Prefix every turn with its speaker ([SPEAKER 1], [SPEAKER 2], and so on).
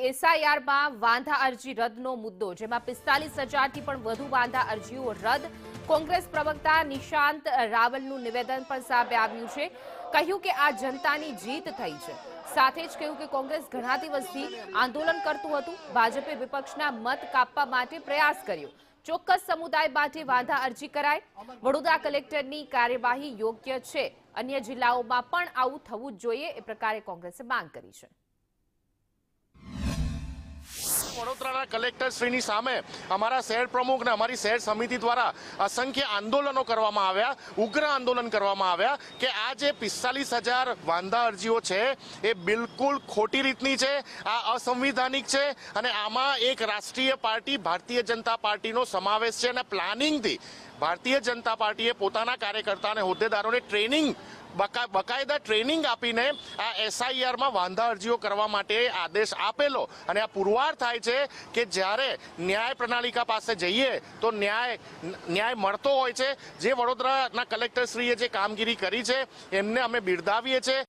[SPEAKER 1] એસઆઈઆરમાં વાંધા અરજી રદનો મુદ્દો, જેમાં 45,000થી પણ વધુ વાંધા અરજીઓ રદ. કોંગ્રેસ પ્રવક્તા નિશાંત રાવલનું નિવેદન પણ સામે આવ્યું છે. કહ્યું કે આ જનતાની જીત થઈ છે. સાથે જ કહ્યું કે કોંગ્રેસ ઘણા દિવસથી આંદોલન કરતું હતું. ભાજપે વિપક્ષના મત કાપવા માટે પ્રયાસ કર્યો. ચોક્કસ સમુદાય માટે વાંધા અરજી કરાય. વડોદરા કલેક્ટરની કાર્યવાહી યોગ્ય છે. અન્ય જિલ્લાઓમાં પણ આવું થવું જ જોઈએ, એ પ્રકારે કોંગ્રેસે માંગ કરી છે.
[SPEAKER 2] વડોદરાના કલેક્ટર શ્રીની સામે અમારા શહેર પ્રમુખ અને અમારી શહેર સમિતિ દ્વારા અસંખ્ય આંદોલનો કરવામાં આવ્યા, ઉગ્ર આંદોલન કરવામાં આવ્યા કે આ જે 45,000 વાંધા અરજીઓ છે એ બિલકુલ ખોટી રીતની છે, આ અસંવિધાનિક છે અને આમાં એક રાષ્ટ્રીય પાર્ટી ભારતીય જનતા પાર્ટીનો સમાવેશ છે અને પ્લાનિંગથી ભારતીય જનતા પાર્ટીએ પોતાના કાર્યકર્તા અને હોદ્દેદારોને બકાયદા ટ્રેનિંગ આપીને આ એસઆઈઆરમાં વાંધા અરજીઓ કરવા માટે આદેશ આપેલો. અને આ પુરવાર થાય છે કે જ્યારે ન્યાય પ્રણાલિકા પાસે જઈએ તો ન્યાય મળતો હોય છે. જે વડોદરાના કલેક્ટરશ્રીએ જે કામગીરી કરી છે એમને અમે બિરદાવીએ છીએ.